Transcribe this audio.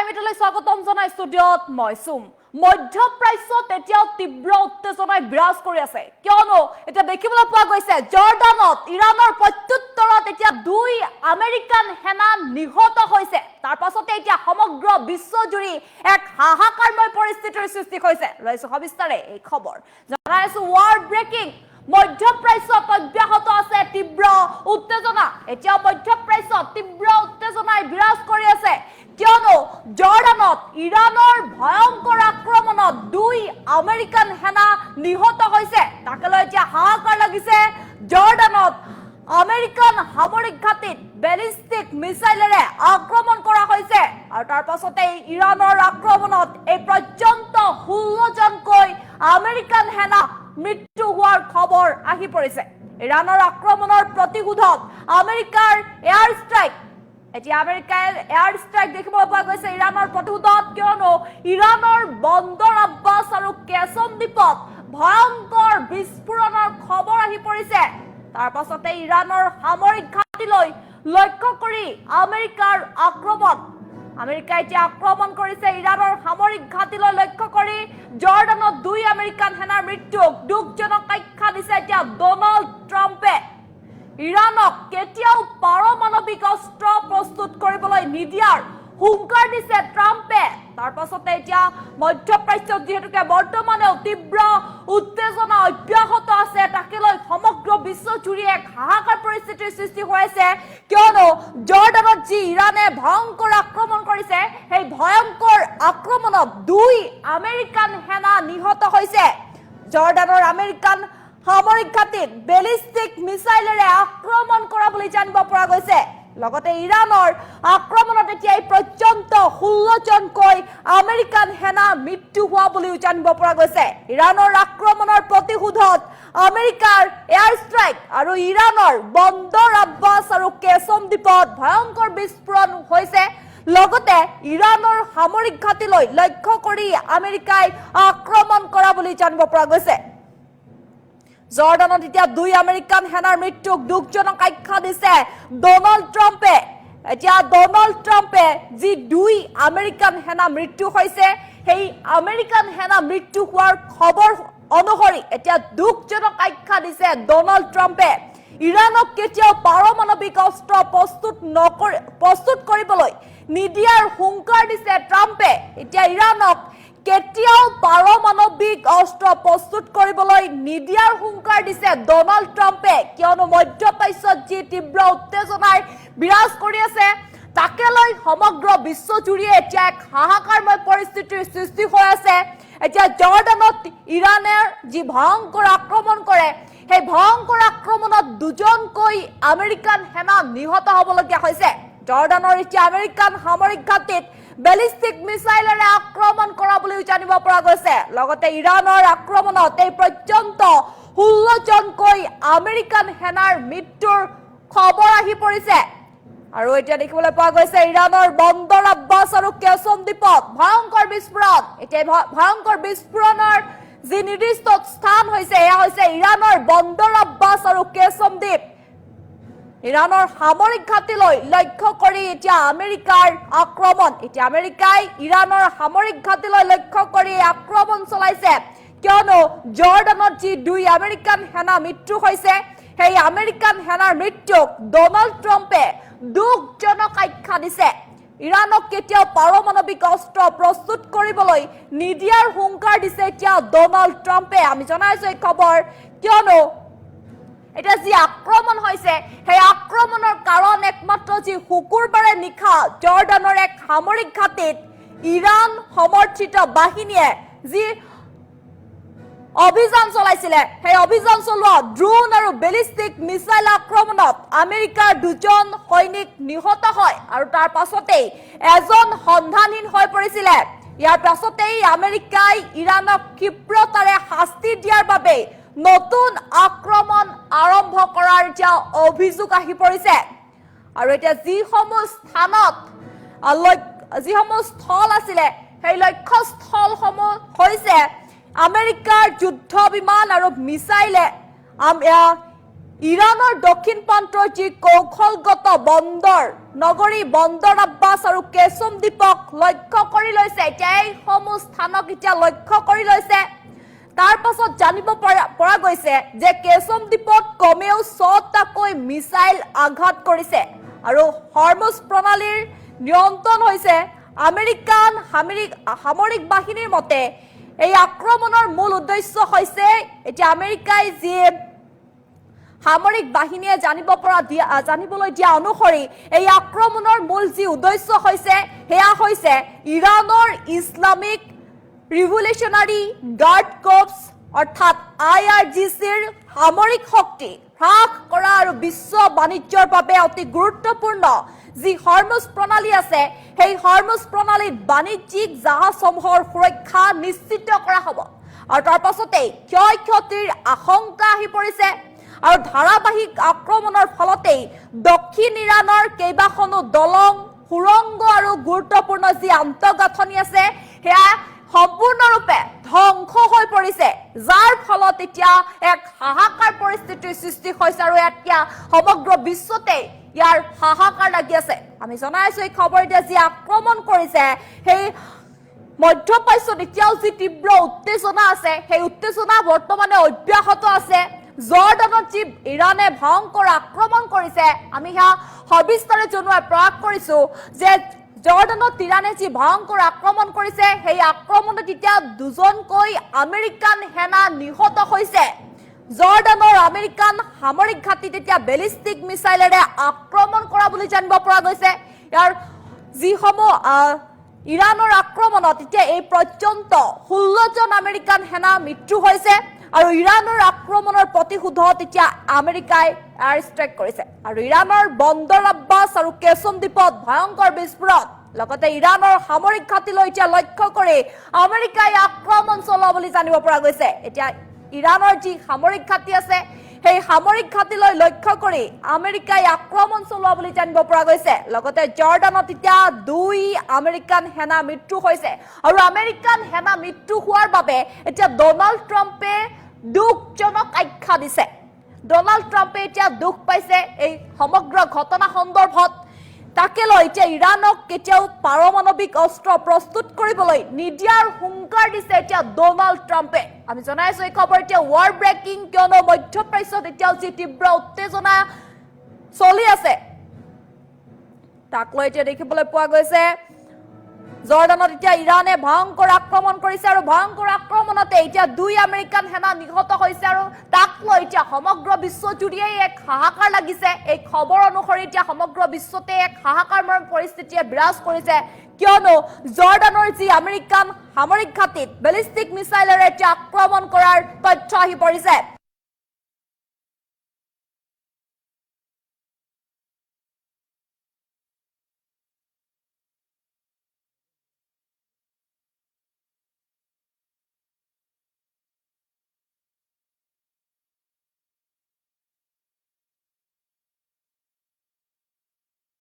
টাইমলৈ স্বাগতম জনাই ষ্টুডিঅ'ত মই সুম মধ্যপ্ৰাচ্যত এতিয়াও তীব্ৰ উত্তেজনাই বিৰাজ কৰি আছে কিয়নো এতিয়া দেখিবলৈ পোৱা গৈছে জৰ্ডানত ইৰাণৰ প্ৰত্যুত্তৰত এতিয়া দুই আমেৰিকান সেনা নিহত হৈছে তাৰ পাছতে এতিয়া সমগ্ৰ বিশ্বজুৰি এক হাহাকাৰময় পৰিস্থিতিৰ সৃষ্টি হৈছে লৈছো সবিস্তাৰে এই খবৰ জনাইছো ৱাৰ্ল্ড ব্ৰেকিং মধ্যপ্ৰাচ্যত অব্যাহত আছে তীব্ৰ উত্তেজনা এতিয়া মধ্যপ্ৰাচ্যত তীব্ৰ উত্তেজনাই বিৰাজ কৰি আছে কিয়নো জৰ্ডানত ইৰাণৰ ভয়ংকৰ আক্ৰমণত দুই আমেৰিকান সেনা নিহত হৈছে তাকে লৈ এতিয়া হাহাকাৰ লাগিছে জৰ্ডানত আমেৰিকান সামৰিক ঘাটিত বেলিষ্টিক মিছাইলেৰে আক্ৰমণ কৰা হৈছে আৰু তাৰ পাছতে ইৰাণৰ আক্ৰমণত এই পৰ্যন্ত 16 জনকৈ আমেৰিকান সেনা মৃত্যু হোৱাৰ খবৰ আহি পৰিছে ইৰাণৰ আক্ৰমণৰ প্ৰতিশোধত আমেৰিকাৰ এয়াৰ ষ্ট্ৰাইক এতিয়া আমেৰিকাৰ এয়াৰ ষ্ট্ৰাইক দেখিবলৈ পোৱা গৈছে ইৰাণৰ প্ৰতিশোধত কিয়নো ইৰাণৰ বন্দৰ আব্বাছ আৰু কেছম দ্বীপত ভয়ংকৰ বিস্ফোৰণৰ খবৰ আহি পৰিছে তাৰ পাছতে ইৰাণৰ সামৰিক ঘাটিলৈ লক্ষ্য কৰি আমেৰিকাৰ আক্ৰমণ আমেৰিকাই এতিয়া আক্ৰমণ কৰিছে ইৰাণৰ সামৰিক ঘাটিলৈ লক্ষ্য কৰি জৰ্ডানত দুই আমেৰিকান সেনাৰ মৃত্যুক দুখজনক আখ্যা দিছে এতিয়া ডনাল্ড ট্ৰাম্পে ইৰাণক কেতিয়াও পাৰমাণৱিক অস্ত্ৰ প্ৰস্তুত কৰিবলৈ নিদিয়াৰ হুংকাৰ দিছে ট্ৰাম্পে তাৰ পাছতে এতিয়া মধ্যপ্ৰাচ্যত যেহেতুকে বৰ্তমানেও তীব্ৰ উত্তেজনা অব্যাহত আছে তাকে লৈ সমগ্ৰ বিশ্বজুৰি এক হাহাকাৰ পৰিস্থিতিৰ সৃষ্টি হৈছে কিয়নো জৰ্ডানত যি ইৰাণে ভয়ংকৰ আক্ৰমণ কৰিছে সেই ভয়ংকৰ আক্ৰমণত দুই আমেৰিকান সেনা নিহত হৈছে জৰ্ডানৰ আমেৰিকান সামৰিক ঘাটিত বেলিষ্টিক মিছাইলেৰে আক্ৰমণ কৰা বুলি জানিব পৰা গৈছে লগতে ইৰাণৰ আক্ৰমণত এতিয়া পৰ্যন্ত 16 জনকৈ আমেৰিকান সেনা মৃত্যু হোৱা বুলি জানিব পৰা গৈছে ইৰাণৰ আক্ৰমণৰ প্ৰতিশোধত আমেৰিকাৰ এয়াৰ ষ্ট্ৰাইক আৰু ইৰাণৰ বন্দৰ আব্বাছ আৰু কেছম দ্বীপত ভয়ংকৰ বিস্ফোৰণ হৈছে লগতে ইৰাণৰ সামৰিক ঘাটিলৈ লক্ষ্য কৰি আমেৰিকাই আক্ৰমণ কৰা বুলি জানিব পৰা গৈছে জৰ্ডানত এতিয়া দুই আমেৰিকান সেনাৰ মৃত্যুক দুখজনক আখ্যা দিছে ডনাল্ড ট্ৰাম্পে এতিয়া ডনাল্ড ট্ৰাম্পে যি দুই আমেৰিকান সেনা মৃত্যু হৈছে সেই আমেৰিকান সেনা মৃত্যু হোৱাৰ খবৰ অনুসৰি এতিয়া দুখজনক আখ্যা দিছে ডনাল্ড ট্ৰাম্পে ইৰাণক কেতিয়াও পাৰমাণৱিক অস্ত্ৰ প্ৰস্তুত কৰিবলৈ নিদিয়াৰ হুংকাৰ দিছে ট্ৰাম্পে এতিয়া ইৰাণক কেতিয়াও পাৰমাণৱিক অস্ত্ৰ প্ৰস্তুত কৰিবলৈ নিদিয়াৰ হুংকাৰ দিছে ডনাল্ড ট্ৰাম্পে কিয়নো মধ্যপ্ৰাচ্যত যি তীব্ৰ উত্তেজনাই বিৰাজ কৰি আছে তাকে লৈ সমগ্ৰ বিশ্বজুৰি এতিয়া এক হাহাকাৰময় পৰিস্থিতিৰ সৃষ্টি হৈ আছে এতিয়া জৰ্ডানত ইৰাণে যি ভয়ংকৰ আক্ৰমণ কৰে সেই ভয়ংকৰ আক্ৰমণত দুজনকৈ আমেৰিকান সেনা নিহত হ'বলগীয়া হৈছে জৰ্ডানৰ এতিয়া আমেৰিকান সামৰিক ঘাটিত বেলিষ্টিক মিছাইলেৰে আক্ৰমণ কৰা বুলি জানিব পৰা গৈছে লগতে ইৰাণৰ আক্ৰমণত এই পৰ্যন্ত 16 জনকৈ আমেৰিকান সেনাৰ মৃত্যুৰ খবৰ আহি পৰিছে আৰু এতিয়া দেখিবলৈ পোৱা গৈছে ইৰাণৰ বন্দৰ আব্বাছ আৰু কেছম দ্বীপত ভয়ংকৰ বিস্ফোৰণ এতিয়া ভয়ংকৰ বিস্ফোৰণৰ যি নিৰ্দিষ্ট স্থান হৈছে এয়া হৈছে ইৰাণৰ বন্দৰ আব্বাছ আৰু কেছম দ্বীপ ইৰাণৰ সামৰিক ঘাটিলৈ লক্ষ্য কৰি এতিয়া আমেৰিকাৰ আক্ৰমণ এতিয়া আমেৰিকাই ইৰাণৰ সামৰিক ঘাটিলৈ লক্ষ্য কৰি আক্ৰমণ চলাইছে কিয়নো জৰ্ডানত যি দুই আমেৰিকান সেনা মৃত্যু হৈছে সেই আমেৰিকান সেনাৰ মৃত্যুক ডনাল্ড ট্ৰাম্পে দুখজনক আখ্যা দিছে ইৰাণক কেতিয়াও পাৰমাণৱিক অস্ত্ৰ প্ৰস্তুত কৰিবলৈ নিদিয়াৰ হুংকাৰ দিছে এতিয়া ডনাল্ড ট্ৰাম্পে আমি জনাইছো এই খবৰ কিয়নো এটা যি আক্ৰমণ হৈছে সেই আক্ৰমণৰ কাৰণ একমাত্ৰ যি শুকুৰবাৰে নিশা জৰ্ডানৰ এক সামৰিক ঘাটিত ইৰাণ সমৰ্থিত বাহিনীয়ে যি অভিযান চলাইছিলে সেই অভিযান চলোৱা ড্ৰোন আৰু বেলিষ্টিক মিছাইল আক্ৰমণত আমেৰিকাৰ দুজন সৈনিক নিহত হয় আৰু তাৰ পাছতেই এজন সন্ধানহীন হৈ পৰিছিলে ইয়াৰ পাছতেই আমেৰিকাই ইৰাণক ক্ষিপ্ৰতাৰে শাস্তি দিয়াৰ বাবে নতুন আক্ৰমণ আৰম্ভ কৰাৰ এতিয়া অভিযোগ আহি পৰিছে আৰু এতিয়া যিসমূহ স্থানত যিসমূহ স্থল আছিলে সেই লক্ষ্য স্থলসমূহ হৈছে আমেৰিকাৰ যুদ্ধ বিমান আৰু মিছাইলে ইৰাণৰ দক্ষিণ প্ৰান্তৰ যি কৌশলগত বন্দৰ নগৰী বন্দৰ আব্বাছ আৰু কেছুম দ্বীপক লক্ষ্য কৰি লৈছে এতিয়া এইসমূহ স্থানক এতিয়া লক্ষ্য কৰি লৈছে তাৰ পাছত জানিব পৰা গৈছে যে কেছুম দ্বীপত কমেও 6টাকৈ মিছাইল আঘাত কৰিছে আৰু হৰমুজ প্ৰণালীৰ নিয়ন্ত্ৰণ হৈছে আমেৰিকান সামৰিক বাহিনীৰ মতে এই আক্ৰমণৰ মূল উদ্দেশ্য হৈছে এতিয়া আমেৰিকাই যি সামৰিক বাহিনীয়ে জানিবলৈ দিয়া অনুসৰি এই আক্ৰমণৰ মূল যি উদ্দেশ্য হৈছে হেয়া হৈছে ইৰাণৰ ইছলামিক ৰিভলিউচনাৰী গাৰ্ড কৰ্পছ অৰ্থাৎ IRGCৰ সামৰিক শক্তি হ্ৰাস কৰা আৰু বিশ্ব বাণিজ্যৰ বাবে অতি গুৰুত্বপূৰ্ণ যি হৰমুজ প্ৰণালী আছে সেই হৰমুজ প্ৰণালীত বাণিজ্যিক জাহাজসমূহৰ সুৰক্ষা নিশ্চিত কৰা হ'ব আৰু তাৰ পাছতেই ক্ষয় ক্ষতিৰ আশংকা আহি পৰিছে আৰু ধাৰাবাহিক আক্ৰমণৰ ফলতেই দক্ষিণ ইৰাণৰ কেইবাখনো দলং সুৰংগ আৰু গুৰুত্বপূৰ্ণ যি আন্তঃগাঁথনি আছে সেয়া সম্পূৰ্ণৰূপে ধ্বংস হৈ পৰিছে যাৰ ফলত এতিয়া এক হাহাকাৰ পৰিস্থিতিৰ সৃষ্টি হৈছে আৰু এতিয়া সমগ্ৰ বিশ্বতে ইয়াৰ হাহাকাৰ লাগি আছে আমি জনাইছো এই খবৰ এতিয়া যি আক্ৰমণ কৰিছে সেই মধ্যপ্ৰাচ্যত এতিয়াও যি তীব্ৰ উত্তেজনা আছে সেই উত্তেজনা বৰ্তমানে অব্যাহত আছে জৰ্ডানত যি ইৰাণে ভয়ংকৰ আক্ৰমণ কৰিছে আমি সেয়া সবিস্তাৰে জনোৱাৰ প্ৰয়াস কৰিছো যে জৰ্ডানত ইৰাণে যি ভয়ংকৰ আক্ৰমণ কৰিছে সেই আক্ৰমণত এতিয়া দুজনকৈ আমেৰিকান সেনা নিহত হৈছে জৰ্ডানৰ আমেৰিকান সামৰিক ঘাটিত এতিয়া বেলিষ্টিক মিছাইলেৰে আক্ৰমণ কৰা বুলি জানিব পৰা গৈছে ইয়াৰ যিসমূহ ইৰাণৰ আক্ৰমণত এতিয়া এই পৰ্যন্ত 16জন আমেৰিকান সেনা মৃত্যু হৈছে আৰু ইৰাণৰ আক্ৰমণৰ প্ৰতিশোধত এতিয়া আমেৰিকাই এয়াৰ ষ্ট্ৰাইক কৰিছে আৰু ইৰাণৰ বন্দৰ আব্বাছ আৰু কেছুম দ্বীপত ভয়ংকৰ বিস্ফোৰণ লগতে ইৰাণৰ সামৰিক ঘাটিলৈ এতিয়া লক্ষ্য কৰি আমেৰিকাই আক্ৰমণ চলোৱা বুলি জানিব পৰা গৈছে এতিয়া ইৰাণৰ যি সামৰিক ঘাটি আছে সেই সামৰিক ঘাটিলৈ লক্ষ্য কৰি আমেৰিকাই আক্ৰমণ চলোৱা বুলি জানিব পৰা গৈছে লগতে জৰ্ডানত এতিয়া 2 আমেৰিকান সেনা মৃত্যু হৈছে আৰু আমেৰিকান সেনা মৃত্যু হোৱাৰ বাবে এতিয়া ডনাল্ড ট্ৰাম্পে দুখজনক আখ্যা দিছে ডনাল্ড ট্ৰাম্পে এতিয়া দুখ পাইছে এই সমগ্ৰ ঘটনা সন্দৰ্ভত তাকে লৈ এতিয়া ইৰাণক কেতিয়াও পাৰমাণৱিক অস্ত্ৰ প্ৰস্তুত কৰিবলৈ নিদিয়াৰ হুংকাৰ দিছে এতিয়া ডনাল্ড ট্ৰাম্পে আমি জনাইছো এই খবৰ এতিয়া ৱাৰ ব্ৰেকিং কিয়নো মধ্যপ্ৰাচ্যত এতিয়াও যি তীব্ৰ উত্তেজনা চলি আছে তাক লৈ এতিয়া দেখিবলৈ পোৱা গৈছে জৰ্ডানত এতিয়া ইৰাণে ভয়ংকৰ আক্ৰমণ কৰিছে আৰু ভয়ংকৰ আক্ৰমণতে এতিয়া 2 আমেৰিকান সেনা নিহত হৈছে আৰু তাক লৈ এতিয়া সমগ্ৰ বিশ্বজুৰিয়ে এক হাহাকাৰ লাগিছে এই খবৰ অনুসৰি এতিয়া সমগ্ৰ বিশ্বতে এক হাহাকাৰময় পৰিস্থিতিয়ে বিৰাজ কৰিছে কিয়নো জৰ্ডানৰ যি আমেৰিকান সামৰিক ঘাটিত বেলিষ্টিক মিছাইলেৰে এতিয়া আক্ৰমণ কৰাৰ তথ্য আহি পৰিছে